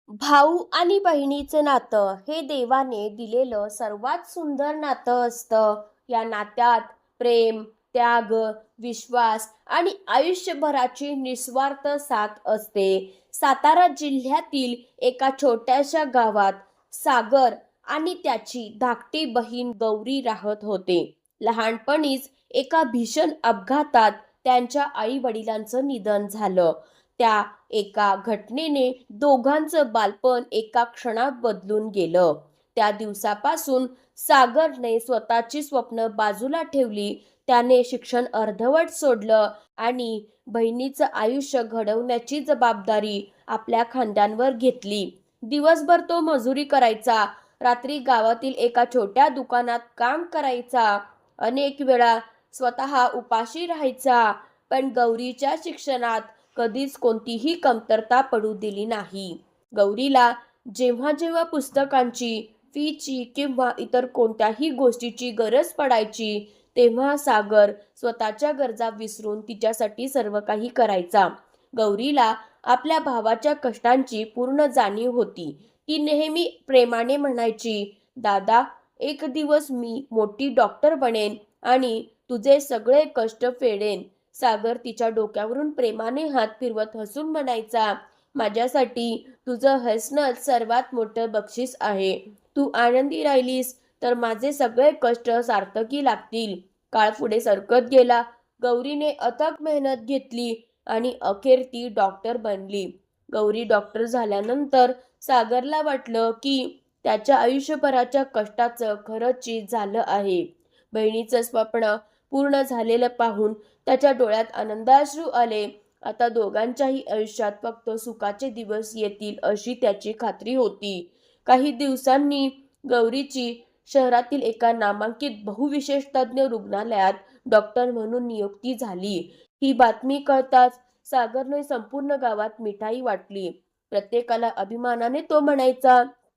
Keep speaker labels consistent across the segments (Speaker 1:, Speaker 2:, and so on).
Speaker 1: भाऊ आणि बहिणीचं नातं हे देवाने दिलेलं सर्वात सुंदर नातं असतं. या नात्यात प्रेम, त्याग, विश्वास आणि आयुष्यभराची निस्वार्थ साथ असते. सातारा जिल्ह्यातील एका छोट्याशा गावात सागर आणि त्याची धाकटी बहीण गौरी राहत होते. लहानपणीच एका भीषण अपघातात त्यांच्या आई वडिलांचं निधन झालं. त्या एका घटनेने दोघांचं बालपण एका क्षणात बदलून गेलं. त्या दिवसापासून सागरने स्वतःची स्वप्न बाजूला ठेवली. त्याने शिक्षण अर्धवट सोडलं आणि बहिणीचं आयुष्य घडवण्याची जबाबदारी आपल्या खांद्यांवर घेतली. दिवसभर तो मजुरी करायचा, रात्री गावातील एका छोट्या दुकानात काम करायचा, अनेक वेळा स्वतः उपाशी राहायचा. पण गौरीच्या शिक्षणात कधीच कोणतीही कमतरता पडू दिली नाही. गौरीला जेव्हा जेव्हा पुस्तकांची, फीची किंवा इतर कोणत्याही गोष्टीची गरज पडायची, तेव्हा सागर स्वतःच्या गरजा विसरून तिच्यासाठी सर्व काही करायचा. गौरीला आपल्या भावाच्या कष्टांची पूर्ण जाणीव होती. ती नेहमी प्रेमाने म्हणायची, "दादा, एक दिवस मी मोठी डॉक्टर बनेन आणि तुझे सगळे कष्ट फेडेन." सागर तिच्या डोक्यावरून प्रेमाने हात फिरवत हसून म्हणायचा, "माझ्यासाठी तुझं हसणंच सर्वात मोठं बक्षीस आहे. तू आनंदी राहिलीस तर माझे सगळे कष्ट सार्थकी लागतील." काळ पुढे सरकत गेला. गौरीने अथक मेहनत घेतली आणि अखेर ती डॉक्टर बनली. गौरी डॉक्टर झाल्यानंतर सागरला वाटलं की त्याच्या आयुष्यभराच्या कष्टाचं खरं चीज झालं आहे. बहिणीचं स्वप्न पूर्ण झालेलं पाहून त्याच्या डोळ्यात आनंदाश्रू आले. आता दोघांच्याही आयुष्यात फक्त सुखाचे दिवस येतील अशी त्याची खात्री होती. काही दिवसांनी गौरीची शहरातील एका नामांकित बहुविशेष तज्ञ रुग्णालयात डॉक्टर म्हणून नियुक्ती झाली. ही बातमी कळताच सागरने संपूर्ण गावात मिठाई वाटली. प्रत्येकाला अभिमानाने तो म्हणायचा,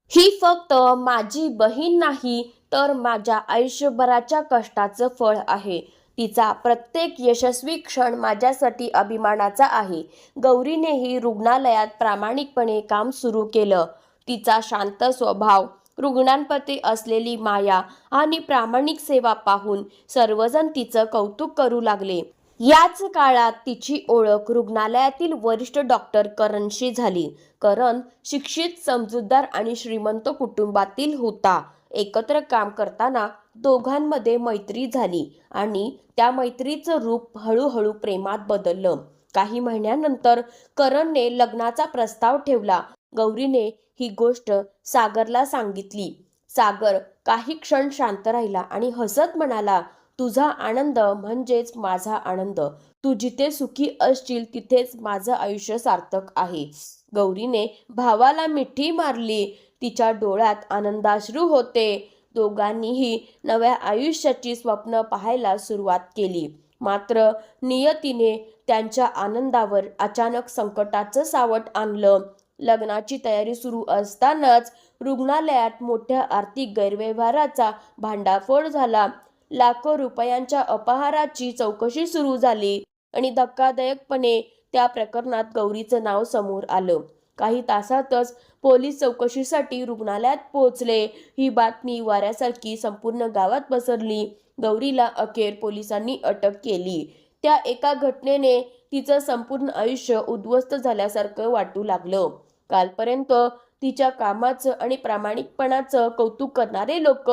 Speaker 1: "ही फक्त माझी बहीण नाही, तर माझ्या आयुष्यभराच्या कष्टाचं फळ आहे. तिचा प्रत्येक यशस्वी क्षण माझ्यासाठी अभिमानाचा आहे." गौरीनेही रुग्णालयात प्रामाणिकपणे काम सुरू केलं. तिचा शांत स्वभाव, रुग्णांप्रती असलेली माया आणि प्रामाणिक सेवा पाहून सर्वजण तिचं कौतुक करू लागले. याच काळात तिची ओळख रुग्णालयातील वरिष्ठ डॉक्टर करणशी झाली. करण शिक्षित, समजूतदार आणि श्रीमंत कुटुंबातील होता. एकत्र काम करताना दोघांमध्ये मैत्री झाली आणि त्या मैत्रीचं रूप हळूहळू प्रेमात बदललं. काही महिन्यानंतर करणने लग्नाचा प्रस्ताव ठेवला. गौरीने ही गोष्ट सागरला सांगितली. सागर काही क्षण शांत राहिला आणि हसत म्हणाला, "तुझा आनंद म्हणजेच माझा आनंद. तू जिथे सुखी असशील तिथेच माझं आयुष्य सार्थक आहे." गौरीने भावाला मिठी मारली. तिच्या डोळ्यात आनंदाश्रू होते. दोघांनीही नव्या आयुष्याची स्वप्न पाहायला सुरुवात केली. मात्र नियतीने त्यांच्या आनंदावर अचानक संकटाचं सावट आणलं. लग्नाची तयारी सुरू असतानाच रुग्णालयात मोठ्या आर्थिक गैरव्यवहाराचा भांडाफोड झाला. लाखो रुपयांच्या अपहाराची चौकशी सुरू झाली आणि धक्कादायकपणे त्या प्रकरणात गौरीचं नाव समोर आलं. काही तासातच पोलीस चौकशीसाठी रुग्णालयात पोहोचले. ही बातमी वाऱ्यासारखी संपूर्ण गावात पसरली. गौरीला अखेर पोलिसांनी अटक केली. त्या एका घटनेने तिचं संपूर्ण आयुष्य उद्ध्वस्त झाल्यासारखं वाटू लागलं. कालपर्यंत तिच्या कामाचं आणि प्रामाणिकपणाचं कौतुक करणारे लोक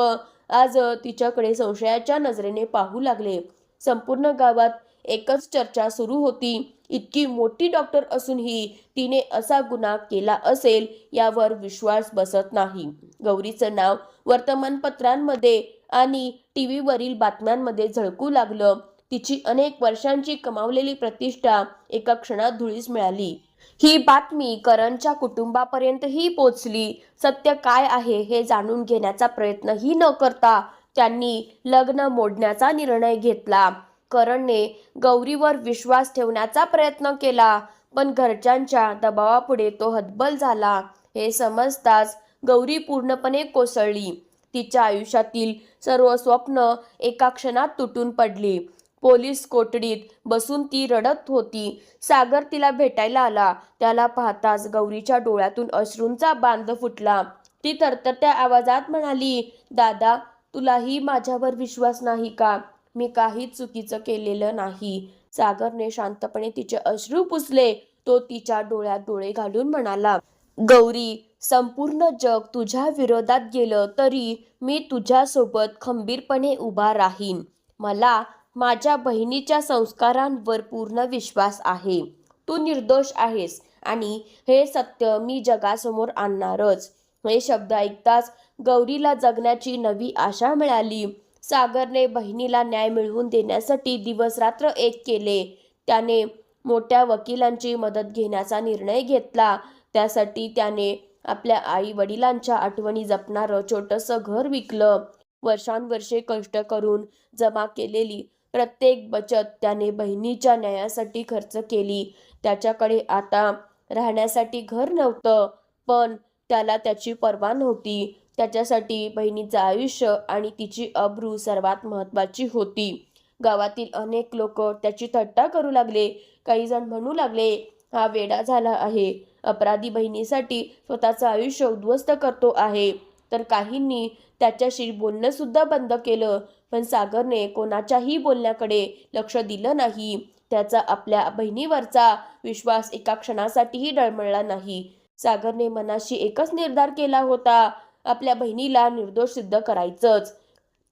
Speaker 1: आज तिच्याकडे संशयाच्या नजरेने पाहू लागले. संपूर्ण गावात एकच चर्चा सुरू होती, इतकी मोठी डॉक्टर असूनही तिने असा गुन्हा केला असेल यावर विश्वास बसत नाही. गौरीचं नाव वर्तमानपत्रांमध्ये आणि टीव्हीवरील बातम्यांमध्ये झळकू लागलं. तिची अनेक वर्षांची कमावलेली प्रतिष्ठा एका क्षणात धुळीस मिळाली. ही बातमी करणच्या कुटुंबापर्यंतही पोचली. सत्य काय आहे हे जाणून घेण्याचा प्रयत्नही न करता त्यांनी लग्न मोडण्याचा निर्णय घेतला. करणने गौरीवर विश्वास ठेवण्याचा प्रयत्न केला, पण घरच्यांच्या दबावापुढे तो हतबल झाला. हे समजताच गौरी पूर्णपणे कोसळली. तिच्या आयुष्यातील सर्व स्वप्न एका क्षणात तुटून पडली. पोलीस कोठडीत बसून ती रडत होती. सागर तिला भेटायला आला. त्याला पाहताच गौरीच्या डोळ्यातून अश्रूंचा बांध फुटला. ती थरथरत्या आवाजात म्हणाली, दादा, तुलाही माझ्यावर विश्वास नाही का? मी काहीच चुकीचं केलेलं नाही. सागरने शांतपणे तिचे अश्रू पुसले. तो तिच्या डोळ्यात डोळे घालून म्हणाला, गौरी, संपूर्ण जग तुझ्या विरोधात गेलं तरी मी तुझ्यासोबत खंबीरपणे उभा राहीन. मला माझ्या बहिणीच्या संस्कारांवर पूर्ण विश्वास आहे. तू निर्दोष आहेस आणि हे सत्य मी जगासमोर आणणारच. हे शब्द ऐकताच गौरीला जगण्याची नवी आशा मिळाली. सागरने बहिणीला न्याय मिळवून देण्यासाठी दिवसरात्र एक केले. त्याने मोठ्या वकिलांची मदत घेण्याचा निर्णय घेतला. त्यासाठी त्याने आपल्या आई वडिलांच्या आठवणी जपणारं छोटंसं घर विकलं. वर्षांवर्षे कष्ट करून जमा केलेली प्रत्येक बचत त्याने बहिणीच्या न्यायासाठी खर्च केली. त्याच्याकडे आता राहण्यासाठी घर नव्हतं, पण त्याला त्याची पर्वा नव्हती. त्याच्यासाठी बहिणीचं आयुष्य आणि तिची अब्रू सर्वात महत्त्वाची होती. गावातील अनेक लोक त्याची थट्टा करू लागले. काही जण म्हणू लागले, हा वेडा झाला आहे, अपराधी बहिणीसाठी स्वतःचं आयुष्य उद्ध्वस्त करतो आहे. तर काहींनी त्याच्याशी बोलणं सुद्धा बंद केलं. पण सागरने कोणाच्याही बोलण्याकडे लक्ष दिलं नाही. त्याचा आपल्या बहिणीवरचा विश्वास एका क्षणासाठीही डळमळला नाही. सागरने मनाशी एकच निर्धार केला होता, आपल्या बहिणीला निर्दोष सिद्ध करायचंच.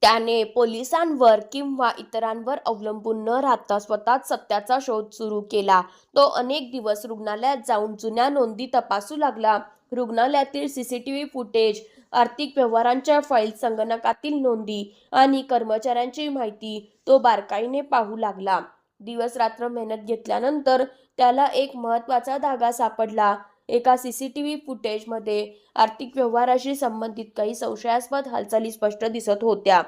Speaker 1: त्याने पोलिसांवर किंवा इतरांवर अवलंबून न राहता स्वतःच सत्याचा शोध सुरू केला. तो अनेक दिवस रुग्णालयात जाऊन जुन्या नोंदी तपासू लागला. रुग्णालयातील सीसीटीव्ही फुटेज, आर्थिक व्यवहारांच्या फाईल, संगणकातील नोंदी आणि कर्मचाऱ्यांची माहिती तो बारकाईने पाहू लागला. दिवस रात्र मेहनत घेतल्यानंतर त्याला एक महत्त्वाचा धागा सापडला. एका सीसीटीव्ही फुटेजमध्ये आर्थिक व्यवहाराशी संबंधित काही संशयास्पद हालचाली स्पष्ट दिसत होत्या.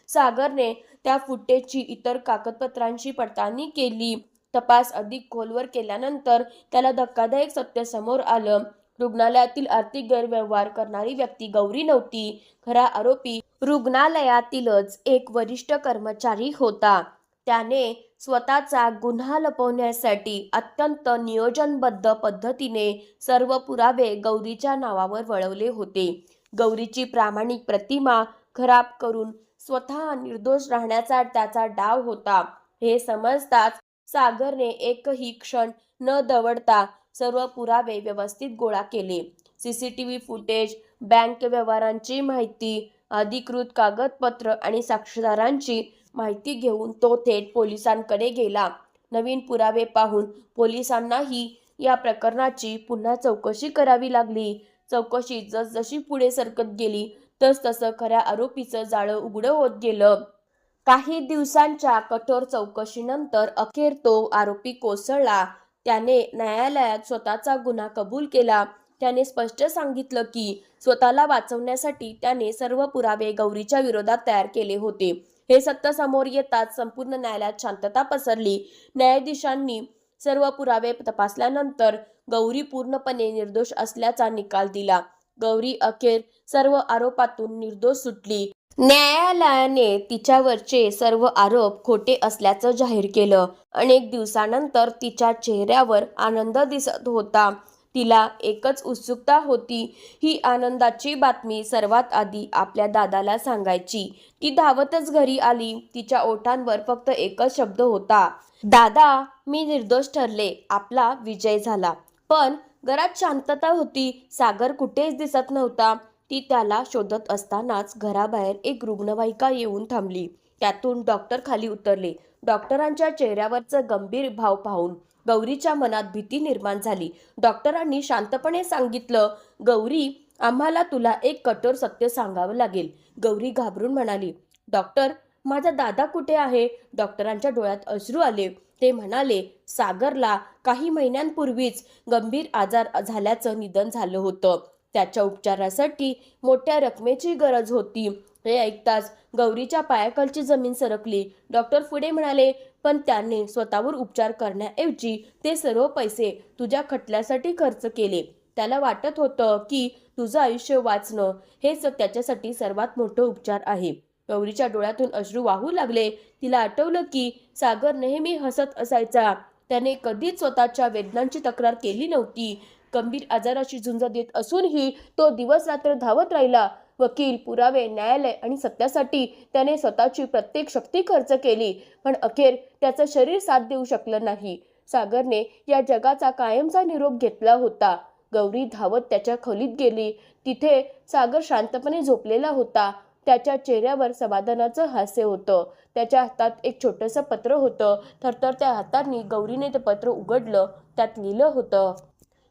Speaker 1: सागरने त्या फुटेजची इतर कागदपत्रांशी पडताळणी केली. तपास अधिक खोलवर केल्यानंतर त्याला धक्कादायक सत्य समोर आलं. रुग्णालयातील आर्थिक गैरव्यवहार करणारी व्यक्ती गौरी नव्हती. खरा आरोपी रुग्णालयातीलच एक वरिष्ठ कर्मचारी होता. त्याने स्वतःचा गुन्हा लपवण्यासाठी अत्यंत नियोजनबद्ध पद्धतीने सर्व पुरावे गौरीच्या नावावर वळवले होते. गौरीची प्रामाणिक प्रतिमा खराब करून स्वतः निर्दोष राहण्याचा त्याचा डाव होता. हे समजताच सागरने एकही क्षण न दवडता सर्व पुरावे व्यवस्थित गोळा केले. सीसीटीव्ही फुटेज, बँक व्यवहारांची माहिती, अधिकृत कागदपत्र आणि साक्षीदारांची माहिती घेऊन तो थेट पोलिसांकडे गेला. नवीन पुरावे पाहून पोलिसांनाही या प्रकरणाची पुन्हा चौकशी करावी लागली. चौकशी जसजशी पुढे सरकत गेली तसतसं खऱ्या आरोपीचं जाळं उघडं होत गेलं. काही दिवसांच्या कठोर चौकशीनंतर अखेर तो आरोपी कोसळला. त्याने न्यायालयात स्वतःचा गुन्हा कबूल केला. त्याने स्पष्ट सांगितलं की स्वतःला वाचवण्यासाठी त्याने सर्व पुरावे गौरीच्या विरोधात तयार केले होते. हे सत्य समोर येताच संपूर्ण न्यायालयात शांतता पसरली. न्यायाधीशांनी सर्व पुरावे तपासल्यानंतर गौरी पूर्णपणे निर्दोष असल्याचा निकाल दिला. गौरी अखेर सर्व आरोपातून निर्दोष सुटली. न्यायालयाने तिच्यावरचे सर्व आरोप खोटे असल्याचं जाहीर केलं. अनेक दिवसानंतर तिच्या चेहऱ्यावर आनंद दिसत होता. तिला एकच उत्सुकता होती, ही आनंदाची बातमी सर्वात आधी आपल्या दादाला सांगायची. ती धावतच घरी आली. तिच्या ओठांवर फक्त एकच शब्द होता, दादा, मी निर्दोष ठरले. आपला विजय झाला. पण घरात शांतता होती. सागर कुठेच दिसत नव्हता. ती त्याला शोधत असतानाच घराबाहेर एक रुग्णवाहिका येऊन थांबली. त्यातून डॉक्टर खाली उतरले. डॉक्टरांच्या चेहऱ्यावरचं गंभीर भाव पाहून गौरीच्या मनात भीती निर्माण झाली. डॉक्टरांनी शांतपणे सांगितलं, गौरी, आम्हाला तुला एक कठोर सत्य सांगावं लागेल. गौरी घाबरून म्हणाली, डॉक्टर, माझा दादा कुठे आहे? डॉक्टरांच्या डोळ्यात अश्रू आले. ते म्हणाले, सागरला काही महिन्यांपूर्वीच गंभीर आजार झाल्याचं निदान झालं होतं. त्याच्या उपचारासाठी मोठ्या रकमेची गरज होती. हे ऐकताच गौरीच्या पायाखालची जमीन सरकली. डॉक्टर पुढे म्हणाले, पण त्याने स्वतःवर उपचार करण्याऐवजी ते सर्व पैसे तुझ्या खटल्यासाठी खर्च केले. त्याला वाटत होतं की तुझं आयुष्य वाचणं हेच त्याच्यासाठी सर्वात मोठं उपचार आहे. गौरीच्या डोळ्यातून अश्रू वाहू लागले. तिला आठवलं की सागर नेहमी हसत असायचा. त्याने कधीच स्वतःच्या वेदनांची तक्रार केली नव्हती. गंभीर आजाराशी झुंज देत असूनही तो दिवस रात्र धावत राहिला. वकील, पुरावे, न्यायालय आणि सत्यासाठी त्याने स्वतःची प्रत्येक शक्ती खर्च केली, पण अखेर त्याचं शरीर साथ देऊ शकलं नाही. सागरने या जगाचा कायमचा निरोप घेतला होता. गौरी धावत त्याच्या खोलीत गेली. तिथे सागर शांतपणे झोपलेला होता. त्याच्या चेहऱ्यावर समाधानाचं हास्य होतं. त्याच्या हातात एक छोटंसं पत्र होतं. थरथरत्या हातांनी गौरीने ते पत्र उघडलं. त्यात लिहिलं होतं,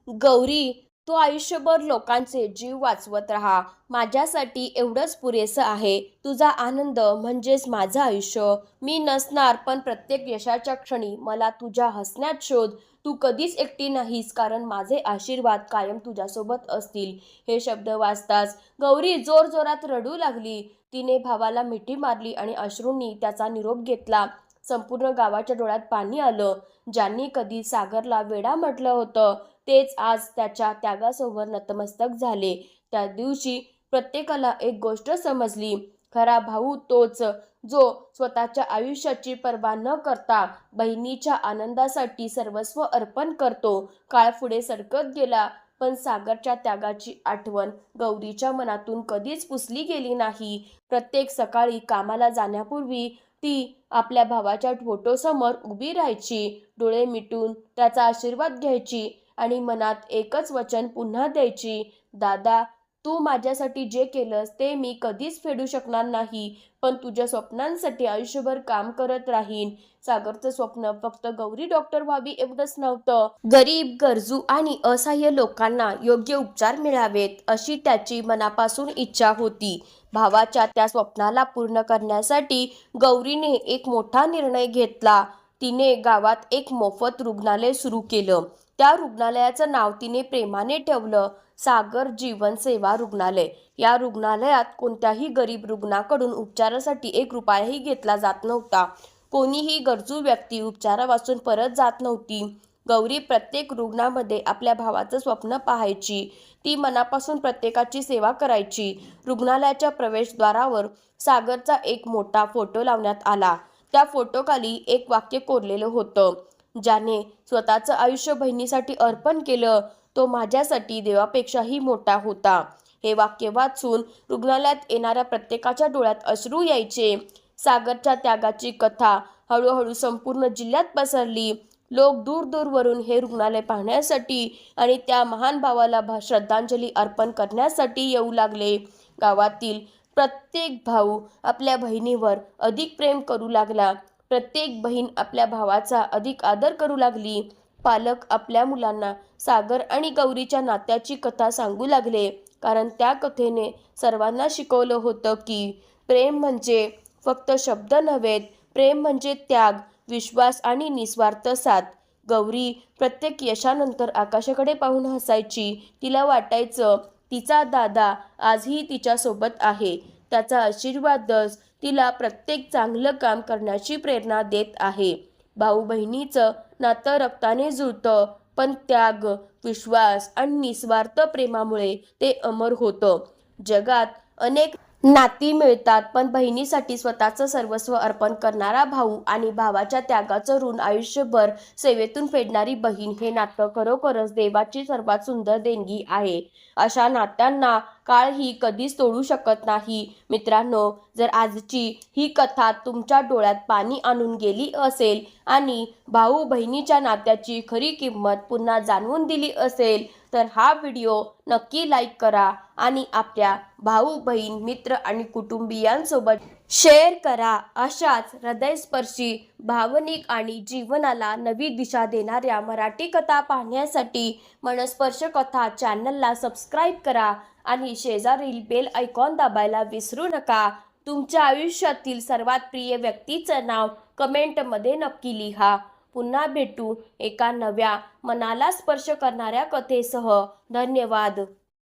Speaker 1: गौरी, तू आयुष्यभर लोकांचे जीव वाचवत राहा. माझ्यासाठी एवढंच पुरेसं आहे. तुझा आनंद म्हणजेच माझं आयुष्य. मी नसणार, पण प्रत्येक यशाच्या क्षणी मला तुझ्या हसण्यात शोध. तू कधीच एकटी नाहीस, कारण माझे आशीर्वाद कायम तुझ्यासोबत असतील. हे शब्द वाचताच गौरी जोरजोरात रडू लागली. तिने भावाला मिठी मारली आणि अश्रूंनी त्याचा निरोप घेतला. संपूर्ण गावाच्या डोळ्यात पाणी आलं. ज्यांनी कधी सागरला वेडा म्हटलं होतं, तेच आज त्याच्या त्यागासमोर नतमस्तक झाले. त्या दिवशी प्रत्येकाला एक गोष्ट समजली. खरा भाऊ तोच, जो स्वतःच्या आयुष्याची पर्वा न करता बहिणीच्या आनंदासाठी सर्वस्व अर्पण करतो. काळ पुढे सरकत गेला, पण सागरच्या त्यागाची आठवण गौरीच्या मनातून कधीच पुसली गेली नाही. प्रत्येक सकाळी कामाला जाण्यापूर्वी ती आपल्या भावाच्या फोटोसमोर उभी राहायची. डोळे मिटून त्याचा आशीर्वाद घ्यायची आणि मनात एकच वचन पुन्हा द्यायची, दादा, तू माझ्यासाठी जे केलंस ते मी कधीच फेडू शकणार नाही, पण तुझ्या स्वप्नांसाठी आयुष्यभर काम करत राहीन. सागरचं स्वप्न फक्त गौरी डॉक्टर व्हावी एवढंच नव्हतं. गरीब, गरजू आणि असहाय्य लोकांना योग्य उपचार मिळावेत, अशी त्याची मनापासून इच्छा होती. भावाच्या त्या स्वप्नाला पूर्ण करण्यासाठी गौरीने एक मोठा निर्णय घेतला. तिने गावात एक मोफत रुग्णालय सुरू केलं. त्या रुग्णालयाचं नाव तिने प्रेमाने ठेवलं, सागर जीवन सेवा रुग्णालय. या रुग्णालयात कोणत्याही गरीब रुग्णाकडून उपचारासाठी 1 रुपयाही घेतला जात नव्हता. कोणीही गरजू व्यक्ती उपचारापासून परत जात नव्हती. गौरी प्रत्येक रुग्णामध्ये आपल्या भावाचं स्वप्न पाहायची. ती मनापासून प्रत्येकाची सेवा करायची. रुग्णालयाच्या प्रवेशद्वारावर सागरचा एक मोठा फोटो लावण्यात आला. त्या फोटोखाली एक वाक्य कोरलेलं होतं, ज्याने स्वतःचं आयुष्य बहिणीसाठी अर्पण केलं, तो माझ्यासाठी देवापेक्षाही मोठा होता. हे वाक्य वाचून रुग्णालयात येणाऱ्या प्रत्येकाच्या डोळ्यात अश्रू यायचे. सागरच्या त्यागाची कथा हळूहळू संपूर्ण जिल्ह्यात पसरली. लोक दूरदूरवरून हे रुग्णालय पाहण्यासाठी आणि त्या महान भावाला श्रद्धांजली अर्पण करण्यासाठी येऊ लागले. गावातील प्रत्येक भाऊ आपल्या बहिणीवर अधिक प्रेम करू लागला. प्रत्येक बहीण आपल्या भावाचा अधिक आदर करू लागली. पालक आपल्या मुलांना सागर आणि गौरीच्या नात्याची कथा सांगू लागले, कारण त्या कथेने सर्वांना शिकवलं होतं की प्रेम म्हणजे फक्त शब्द नव्हेत, प्रेम म्हणजे त्याग, विश्वास आणि निस्वार्थ साथ. गौरी प्रत्येक यशानंतर आकाशाकडे पाहून हसायची. तिला वाटायचं तिचा दादा आजही तिच्यासोबत आहे. त्याचा आशीर्वादच तिला प्रत्येक चांगलं काम करण्याची प्रेरणा देत आहे. भाऊ बहिणीचं नातं रक्ताने जुळतं, पण त्याग, विश्वास आणि निस्वार्थ प्रेमामुळे ते अमर होतं. जगात अनेक नाती मिळतात, पण बहिणीसाठी स्वतःचं सर्वस्व अर्पण करणारा भाऊ आणि भावाच्या त्यागाचं ऋण आयुष्यभर सेवेतून फेडणारी बहीण हे नातं खरोखरच देवाची सर्वात सुंदर देणगी आहे. अशा नात्यांना काळही कधीच तोडू शकत नाही. मित्रांनो, जर आजची ही कथा तुमच्या डोळ्यात पाणी आणून गेली असेल आणि भाऊ बहिणीच्या नात्याची खरी किंमत पुन्हा जाणवून दिली असेल, तर हा व्हिडिओ नक्की लाईक करा आणि आपल्या भाऊ, बहीण, मित्र आणि कुटुंबियांसोबत शेअर करा. अशाच हृदयस्पर्शी, भावनिक आणि जीवनाला नवी दिशा देणाऱ्या मराठी कथा पाहण्यासाठी मनस्पर्श कथा चॅनलला सबस्क्राईब करा आणि शेजारील बेल आयकॉन दाबायला विसरू नका. तुमच्या आयुष्यातील सर्वात प्रिय व्यक्तीचं नाव कमेंटमध्ये नक्की लिहा. पुन्हा भेटू एका नव्या मनाला स्पर्श करणाऱ्या कथेसह. धन्यवाद.